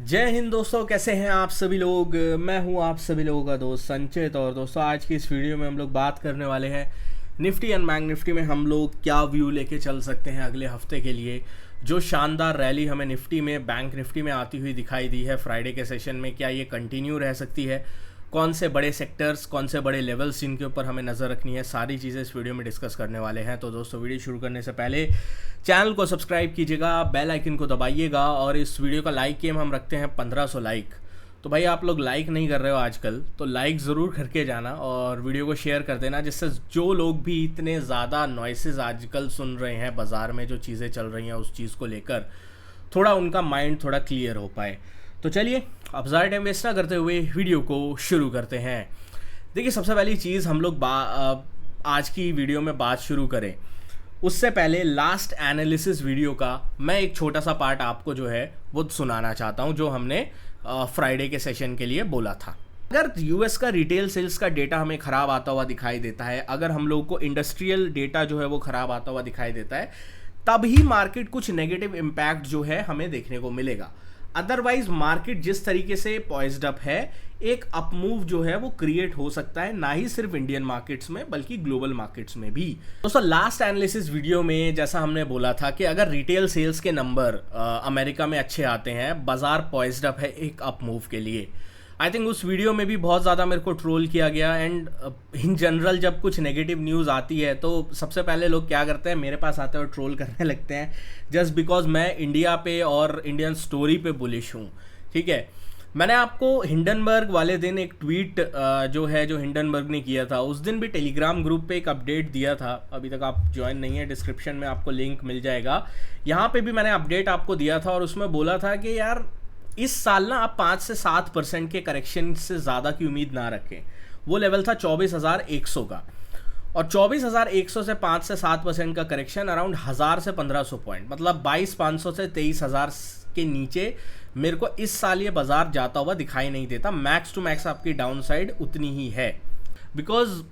जय हिंद दोस्तों, कैसे हैं आप सभी लोग। मैं हूं आप सभी लोगों का दोस्त संचित। और दोस्तों, आज की इस वीडियो में हम लोग बात करने वाले हैं निफ्टी एंड बैंक निफ्टी में हम लोग क्या व्यू लेके चल सकते हैं अगले हफ्ते के लिए। जो शानदार रैली हमें निफ्टी में, बैंक निफ्टी में आती हुई दिखाई दी है फ्राइडे के सेशन में, क्या ये कंटिन्यू रह सकती है? कौन से बड़े सेक्टर्स, कौन से बड़े लेवल्स जिनके ऊपर हमें नज़र रखनी है, सारी चीज़ें इस वीडियो में डिस्कस करने वाले हैं। तो दोस्तों, वीडियो शुरू करने से पहले चैनल को सब्सक्राइब कीजिएगा, बेल आइकन को दबाइएगा और इस वीडियो का लाइक एम हम रखते हैं 1500 लाइक। तो भाई, आप लोग लाइक नहीं कर रहे हो आजकल, तो लाइक ज़रूर करके जाना और वीडियो को शेयर कर देना, जिससे जो लोग भी इतने ज़्यादा नॉइसेस आजकल सुन रहे हैं बाज़ार में, जो चीज़ें चल रही हैं उस चीज़ को लेकर, थोड़ा उनका माइंड थोड़ा क्लियर हो पाए। तो चलिए, अब ज़्यादा टाइम वेस्ट ना करते हुए वीडियो को शुरू करते हैं। देखिए, सबसे पहली चीज़ हम लोग आज की वीडियो में बात शुरू करें उससे पहले लास्ट एनालिसिस वीडियो का मैं एक छोटा सा पार्ट आपको जो है वो सुनाना चाहता हूं, जो हमने फ्राइडे के सेशन के लिए बोला था। अगर यूएस का रिटेल सेल्स का डेटा हमें ख़राब आता हुआ दिखाई देता है, अगर हम लोग को इंडस्ट्रियल डेटा जो है वो ख़राब आता हुआ दिखाई देता है, तब ही मार्केट कुछ नेगेटिव इम्पैक्ट जो है हमें देखने को मिलेगा। अदरवाइज मार्केट जिस तरीके से पॉइज्ड अप है, एक अपमूव जो है वो क्रिएट हो सकता है, ना ही सिर्फ इंडियन मार्केट्स में बल्कि ग्लोबल मार्केट्स में भी। दोस्तों, लास्ट एनालिसिस वीडियो में जैसा हमने बोला था कि अगर रिटेल सेल्स के नंबर अमेरिका में अच्छे आते हैं, बाजार पॉइज्ड अप है एक अपमूव के लिए। आई थिंक उस वीडियो में भी बहुत ज़्यादा मेरे को ट्रोल किया गया। एंड इन जनरल जब कुछ नेगेटिव न्यूज़ आती है तो सबसे पहले लोग क्या करते हैं, मेरे पास आते हैं और ट्रोल करने लगते हैं, जस्ट बिकॉज मैं इंडिया पे और इंडियन स्टोरी पे बुलिश हूँ। ठीक है, मैंने आपको हिंडनबर्ग वाले दिन एक ट्वीट जो हिंडनबर्ग ने किया था, उस दिन भी टेलीग्राम ग्रुप पे एक अपडेट दिया था। अभी तक आप ज्वाइन नहीं है, डिस्क्रिप्शन में आपको लिंक मिल जाएगा। यहाँ पे भी मैंने अपडेट आपको दिया था और उसमें बोला था कि यार, इस साल ना आप 5 से 7% के करेक्शन से ज़्यादा की उम्मीद ना रखें। वो लेवल था 24,100 का, और 24,100 से 5 से 7% का करेक्शन अराउंड 1000 से 1500 पॉइंट, मतलब 22,500 से 23,000 के नीचे मेरे को इस साल ये बाजार जाता हुआ दिखाई नहीं देता। मैक्स टू मैक्स आपकी डाउन साइड उतनी ही है। बिकॉज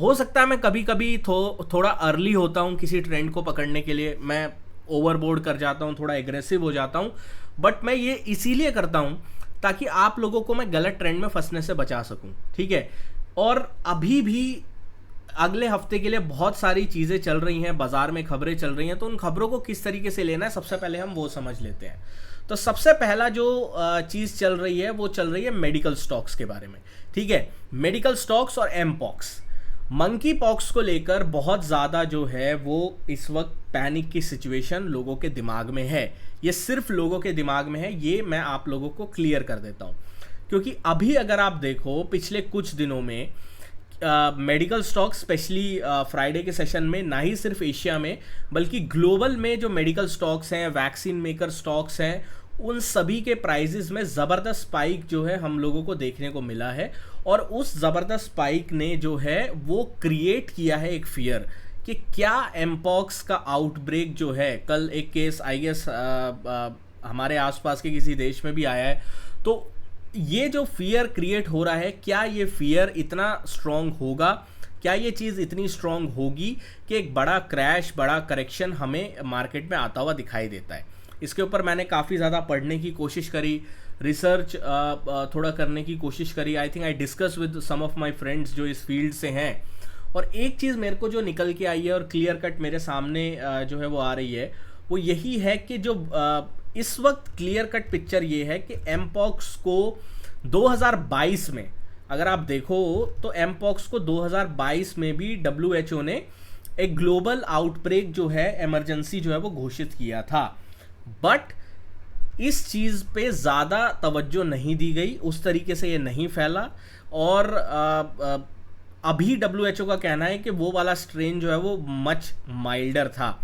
हो सकता है मैं कभी कभी थोड़ा अर्ली होता हूँ किसी ट्रेंड को पकड़ने के लिए, मैं ओवरबोर्ड कर जाता हूँ, थोड़ा एग्रेसिव हो जाता हूँ, बट मैं ये इसीलिए करता हूँ ताकि आप लोगों को मैं गलत ट्रेंड में फंसने से बचा सकूँ। ठीक है, और अभी भी अगले हफ्ते के लिए बहुत सारी चीज़ें चल रही हैं, बाजार में खबरें चल रही हैं, तो उन खबरों को किस तरीके से लेना है सबसे पहले हम वो समझ लेते हैं। तो सबसे पहला जो चीज़ चल रही है वो चल रही है मेडिकल स्टॉक्स के बारे में। ठीक है, मेडिकल स्टॉक्स और एमपॉक्स, मंकी पॉक्स को लेकर बहुत ज़्यादा जो है वो इस वक्त पैनिक की सिचुएशन लोगों के दिमाग में है। ये सिर्फ लोगों के दिमाग में है, ये मैं आप लोगों को क्लियर कर देता हूँ। क्योंकि अभी अगर आप देखो पिछले कुछ दिनों में मेडिकल स्टॉक्स, स्पेशली फ्राइडे के सेशन में, ना ही सिर्फ एशिया में बल्कि ग्लोबल में जो मेडिकल स्टॉक्स हैं, वैक्सीन मेकर स्टॉक्स हैं, उन सभी के प्राइजेस में ज़बरदस्त स्पाइक जो है हम लोगों को देखने को मिला है। और उस ज़बरदस्त स्पाइक ने जो है वो क्रिएट किया है एक फियर कि क्या एमपॉक्स का आउटब्रेक जो है, कल एक केस आई गेस हमारे आसपास के किसी देश में भी आया है, तो ये जो फियर क्रिएट हो रहा है, क्या ये फियर इतना स्ट्रॉन्ग होगा, क्या ये चीज़ इतनी स्ट्रॉन्ग होगी कि एक बड़ा क्रैश, बड़ा करेक्शन हमें मार्केट में आता हुआ दिखाई देता है? इसके ऊपर मैंने काफ़ी ज़्यादा पढ़ने की कोशिश करी, रिसर्च थोड़ा करने की कोशिश करी। I think I discuss with some of my friends जो इस फील्ड से हैं, और एक चीज़ मेरे को जो निकल के आई है और क्लियर कट मेरे सामने जो है वो आ रही है, वो यही है कि जो इस वक्त क्लियर कट पिक्चर ये है कि एमपॉक्स को 2022 में अगर आप देखो तो एमपॉक्स को 2022 में भी WHO ने एक ग्लोबल आउटब्रेक जो है, इमरजेंसी जो है वो घोषित किया था। बट इस चीज़ पे ज़्यादा तवज्जो नहीं दी गई, उस तरीके से ये नहीं फैला। और अभी WHO का कहना है कि वो वाला स्ट्रेन जो है वो मच माइल्डर था,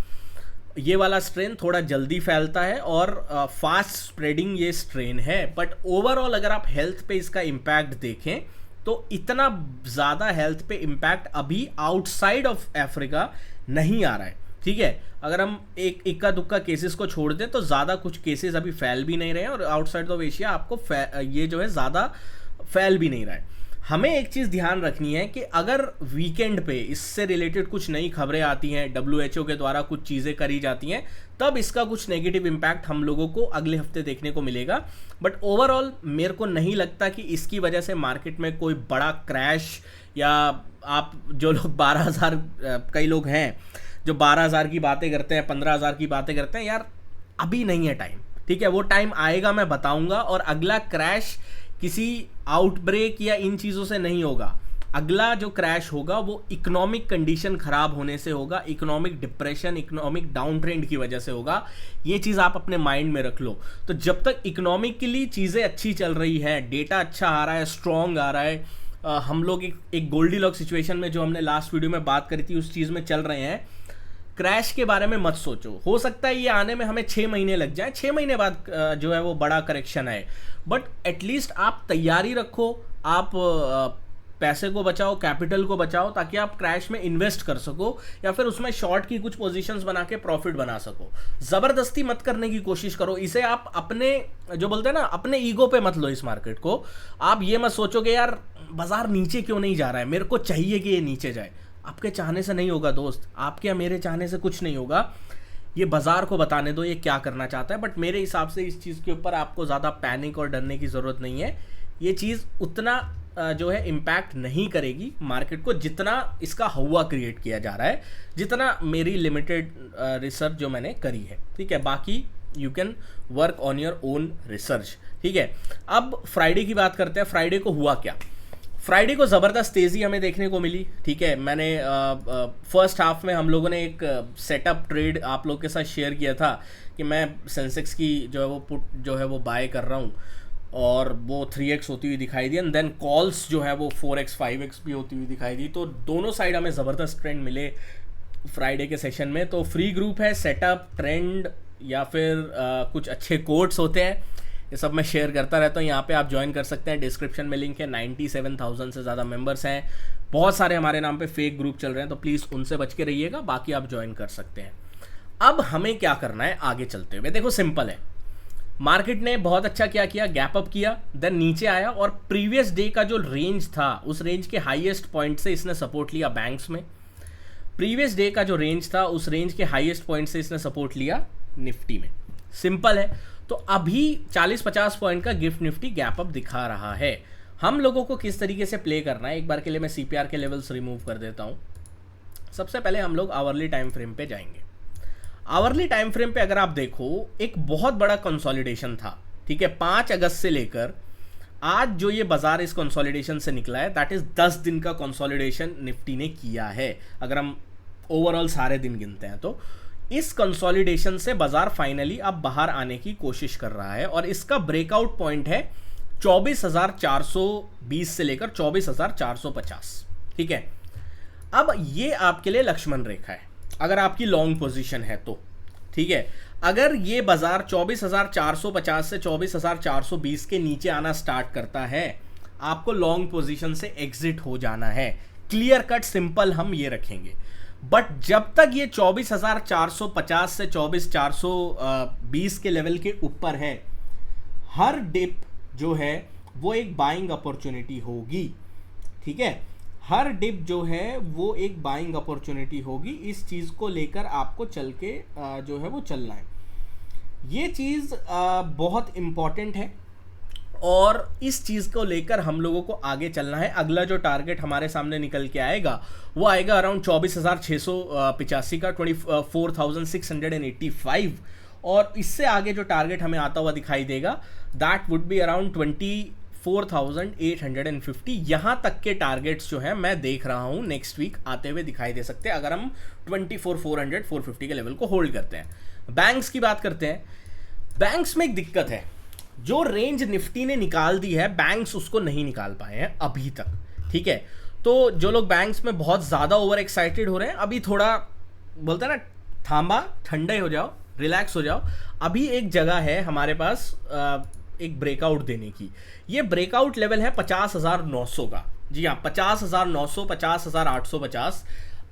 ये वाला स्ट्रेन थोड़ा जल्दी फैलता है और फास्ट स्प्रेडिंग ये स्ट्रेन है। बट ओवरऑल अगर आप हेल्थ पे इसका इम्पैक्ट देखें तो इतना ज़्यादा हेल्थ पे इम्पैक्ट अभी आउटसाइड ऑफ अफ्रीका नहीं आ रहा है। ठीक है, अगर हम एक इक्का दुक्का केसेस को छोड़ दें तो ज़्यादा कुछ केसेस अभी फैल भी नहीं रहे हैं, और आउटसाइड ऑफ एशिया आपको ये जो है ज़्यादा फैल भी नहीं रहा है। हमें एक चीज़ ध्यान रखनी है कि अगर वीकेंड पे इससे रिलेटेड कुछ नई खबरें आती हैं, WHO के द्वारा कुछ चीज़ें करी जाती हैं, तब इसका कुछ नेगेटिव इम्पैक्ट हम लोगों को अगले हफ्ते देखने को मिलेगा। बट ओवरऑल मेरे को नहीं लगता कि इसकी वजह से मार्केट में कोई बड़ा क्रैश, या आप जो लोग 12,000, कई लोग हैं जो 12,000 की बातें करते हैं, 15,000 की बातें करते हैं, यार अभी नहीं है टाइम, ठीक है, वो टाइम आएगा, मैं बताऊंगा। और अगला क्रैश किसी आउटब्रेक या इन चीज़ों से नहीं होगा। अगला जो क्रैश होगा वो इकोनॉमिक कंडीशन खराब होने से होगा, economic depression, economic down trend की वजह से होगा। ये चीज़ आप अपने माइंड में रख लो। तो जब तक इकोनॉमिकली चीज़ें अच्छी चल रही है, डेटा अच्छा आ रहा है, स्ट्रॉन्ग आ रहा है, हम लोग एक गोल्डीलॉक सिचुएशन में, जो हमने लास्ट वीडियो में बात करी थी, उस चीज़ में चल रहे हैं। क्रैश के बारे में मत सोचो। हो सकता है ये आने में हमें 6 महीने लग जाए, 6 महीने बाद जो है वो बड़ा करेक्शन आए, बट एटलीस्ट आप तैयारी रखो, आप पैसे को बचाओ, कैपिटल को बचाओ, ताकि आप क्रैश में इन्वेस्ट कर सको या फिर उसमें शॉर्ट की कुछ पोजीशंस बना के प्रॉफिट बना सको। ज़बरदस्ती मत करने की कोशिश करो। इसे आप अपने, जो बोलते हैं ना, अपने ईगो पे मत लो इस मार्केट को। आप ये मत सोचोगे यार बाजार नीचे क्यों नहीं जा रहा है, मेरे को चाहिए कि ये नीचे जाए। आपके चाहने से नहीं होगा दोस्त, आपके या मेरे चाहने से कुछ नहीं होगा। ये बाजार को बताने दो ये क्या करना चाहता है। बट मेरे हिसाब से इस चीज़ के ऊपर आपको ज़्यादा पैनिक और डरने की ज़रूरत नहीं है। ये चीज़ उतना जो है इम्पैक्ट नहीं करेगी मार्केट को, जितना इसका हवा क्रिएट किया जा रहा है, जितना मेरी लिमिटेड रिसर्च जो मैंने करी है, ठीक है। बाकी you can work on your own research, ठीक है। अब फ्राइडे की बात करते हैं। फ्राइडे को हुआ क्या? फ्राइडे को ज़बरदस्त तेज़ी हमें देखने को मिली, ठीक है। मैंने फर्स्ट हाफ में हम लोगों ने एक सेटअप ट्रेड आप लोग के साथ शेयर किया था कि मैं सेंसेक्स की जो है वो पुट जो है वो बाय कर रहा हूँ, और वो 3x होती हुई दिखाई दी, एंड देन कॉल्स जो है वो 4x 5x भी होती हुई दिखाई दी। तो दोनों साइड हमें ज़बरदस्त ट्रेंड मिले फ्राइडे के सेशन में। तो फ्री ग्रुप है, सेटअप, ट्रेंड, या फिर कुछ अच्छे कोट्स होते हैं, ये सब मैं शेयर करता रहता हूँ। यहाँ पे आप ज्वाइन कर सकते हैं, डिस्क्रिप्शन में लिंक है। 97,000 से ज़्यादा मेंबर्स हैं, बहुत सारे हमारे नाम पे फेक ग्रुप चल रहे हैं, तो प्लीज़ उनसे बच के रहिएगा। बाकी आप ज्वाइन कर सकते हैं। अब हमें क्या करना है आगे चलते हुए? देखो सिंपल है, मार्केट ने बहुत अच्छा क्या किया, गैप अप किया, देन नीचे आया, और प्रीवियस डे का जो रेंज था उस रेंज के हाईएस्ट पॉइंट से इसने सपोर्ट लिया बैंक्स में। प्रीवियस डे का जो रेंज था उस रेंज के हाईएस्ट पॉइंट से इसने सपोर्ट लिया निफ्टी में। सिंपल है। तो अभी 40-50 पॉइंट का गिफ्ट निफ्टी गैप अप दिखा रहा है। हम लोगों को किस तरीके से प्ले करना है, एक बार के लिए मैं CPR के लेवल्स रिमूव कर देता हूँ। सबसे पहले हम लोग आवरली टाइम फ्रेम पे जाएंगे। आवरली टाइम फ्रेम पे अगर आप देखो, एक बहुत बड़ा कंसोलिडेशन था, ठीक है। 5 अगस्त से लेकर आज जो ये बाजार इस कंसोलिडेशन से निकला है, दैट इज 10 दिन का कंसोलिडेशन निफ्टी ने किया है, अगर हम ओवरऑल सारे दिन गिनते हैं। तो इस कंसोलिडेशन से बाजार फाइनली अब बाहर आने की कोशिश कर रहा है, और इसका ब्रेकआउट पॉइंट है 24,420 से लेकर 24,450, ठीक है। अब ये आपके लिए लक्ष्मण रेखा है अगर आपकी लॉन्ग पोजीशन है तो, ठीक है। अगर ये बाजार 24,450 से 24,420 के नीचे आना स्टार्ट करता है, आपको लॉन्ग पोजीशन से एग्जिट हो जाना है। क्लियर कट सिंपल हम ये रखेंगे। बट जब तक ये 24,450 से 24,420 के लेवल के ऊपर है, हर डिप जो है वो एक बाइंग अपॉर्चुनिटी होगी, ठीक है। हर डिप जो है वो एक बाइंग अपॉर्चुनिटी होगी। इस चीज़ को लेकर आपको चल के जो है वो चलना है। ये चीज़ बहुत इम्पॉर्टेंट है, और इस चीज़ को लेकर हम लोगों को आगे चलना है। अगला जो टारगेट हमारे सामने निकल के आएगा वो आएगा अराउंड 24,685 का, 24,685, और इससे आगे जो टारगेट हमें आता हुआ दिखाई देगा दैट वुड बी अराउंड 24,850। यहाँ तक के टारगेट्स जो है मैं देख रहा हूँ नेक्स्ट वीक आते हुए दिखाई दे सकते हैं, अगर हम 24,400 450 के लेवल को होल्ड करते हैं। बैंक्स की बात करते हैं। बैंक्स में एक दिक्कत है, जो रेंज निफ्टी ने निकाल दी है बैंक्स उसको नहीं निकाल पाए हैं अभी तक, ठीक है। तो जो लोग बैंक्स में बहुत ज़्यादा ओवर एक्साइटेड हो रहे हैं, अभी थोड़ा बोलते हैं ना, थांबा, ठंडे हो जाओ, रिलैक्स हो जाओ। अभी एक जगह है हमारे पास एक ब्रेकआउट देने की। ये ब्रेकआउट लेवल है 50,900 का। जी हाँ, 50,900, 50,850।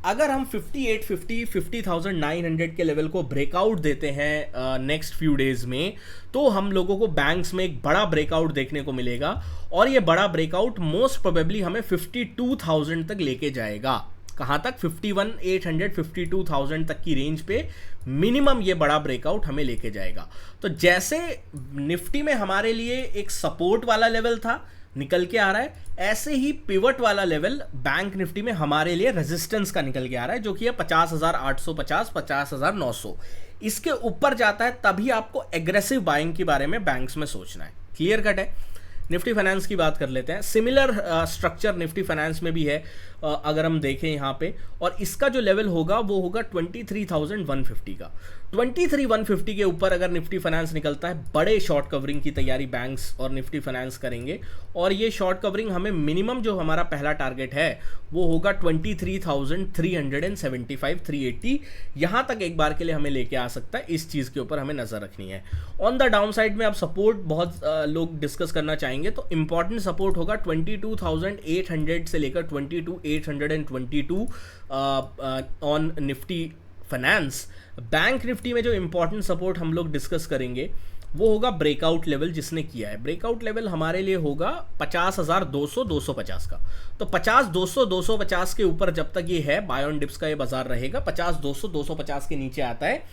अगर हम 50,900 के लेवल को ब्रेकआउट देते हैं नेक्स्ट फ्यू डेज में, तो हम लोगों को बैंक्स में एक बड़ा ब्रेकआउट देखने को मिलेगा, और ये बड़ा ब्रेकआउट मोस्ट प्रोबेबली हमें 52,000 तक लेके जाएगा। कहाँ तक? 51,800 52,000 तक की रेंज पे मिनिमम ये बड़ा ब्रेकआउट हमें लेके जाएगा। तो जैसे निफ्टी में हमारे लिए एक सपोर्ट वाला लेवल था, निकल के आ रहा है, ऐसे ही पिवट वाला लेवल बैंक निफ्टी में हमारे लिए रेजिस्टेंस का निकल के आ रहा है, जो कि है 50,850 50,900। इसके ऊपर जाता है तभी आपको एग्रेसिव बाइंग के बारे में बैंक्स में सोचना है। क्लियर कट है। निफ्टी फाइनेंस की बात कर लेते हैं। सिमिलर स्ट्रक्चर निफ्टी फाइनेंस में भी है, अगर हम देखें यहाँ पे, और इसका जो लेवल होगा वो होगा 23,150 का। 23,150 के ऊपर अगर निफ्टी फाइनेंस निकलता है, बड़े शॉर्ट कवरिंग की तैयारी बैंक्स और निफ्टी फाइनेंस करेंगे, और ये शॉर्ट कवरिंग हमें मिनिमम जो हमारा पहला टारगेट है वो होगा 23,375 380। यहाँ तक एक बार के लिए हमें लेके आ सकता है। इस चीज़ के ऊपर हमें नज़र रखनी है। ऑन द डाउन साइड में आप सपोर्ट बहुत लोग डिस्कस करना चाहेंगे, तो इंपॉर्टेंट सपोर्ट होगा 22,800 से लेकर 22,822 on Nifty finance. Bank Nifty में जो इंपॉर्टेंट सपोर्ट हम लोग डिस्कस करेंगे वो होगा ब्रेकआउट लेवल जिसने किया है। ब्रेकआउट लेवल हमारे लिए होगा 50,200 250 का। तो 50,200 250 के ऊपर जब तक ये है, बाय ऑन डिप्स का ये बाजार रहेगा। 50,200 250 के नीचे आता है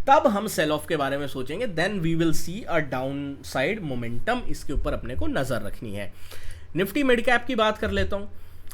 तब हम सेल ऑफ के बारे में सोचेंगे। Then we will see a downside momentum, इसके ऊपर अपने को नजर रखनी है। निफ्टी मिड कैप की बात कर लेता हूँ।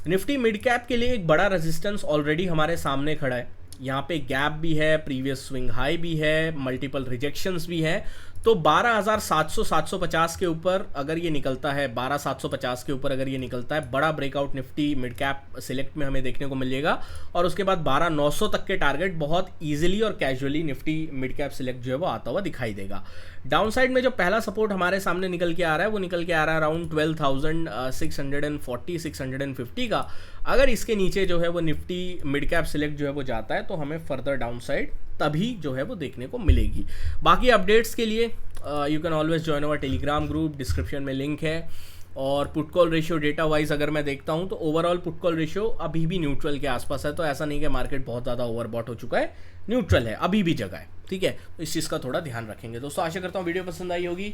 निफ्टी मिड कैप के लिए एक बड़ा रेजिस्टेंस ऑलरेडी हमारे सामने खड़ा है। यहाँ पे गैप भी है, प्रीवियस स्विंग हाई भी है, मल्टीपल रिजेक्शंस भी है। तो 12,700 750 के ऊपर अगर ये निकलता है, 12,750 के ऊपर अगर ये निकलता है, बड़ा breakout Nifty mid cap select में हमें देखने को मिलेगा। और उसके बाद 12,900 तक के टारगेट बहुत इजीली और casually Nifty mid cap select जो है वो आता हुआ दिखाई देगा। डाउन साइड में जो पहला सपोर्ट हमारे सामने निकल के आ रहा है वो निकल के आ रहा है अराउंड 12,640 650 का। अगर इसके नीचे जो है वो निफ्टी मिड कैप सिलेक्ट जो है वो जाता है, तो हमें फर्दर डाउन साइड तभी जो है वो देखने को मिलेगी। बाकी अपडेट्स के लिए you can always join our Telegram group, description में लिंक है। और put call ratio data wise अगर मैं देखता हूं तो ओवरऑल पुट कॉल रेशियो अभी भी न्यूट्रल के आसपास है। तो ऐसा नहीं कि मार्केट बहुत ज़्यादा ओवरबॉट हो चुका है, न्यूट्रल है, अभी भी जगह है। ठीक है, तो इस चीज़ का थोड़ा ध्यान रखेंगे। दोस्तों आशा करता हूँ वीडियो पसंद आई होगी।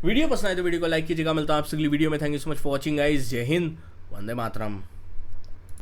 वीडियो पसंद आए तो वीडियो को लाइक कीजिएगा। मिलता हूं आपसे अगली वीडियो में। Thank you so much for watching guys. जय हिंद, वंदे मातरम।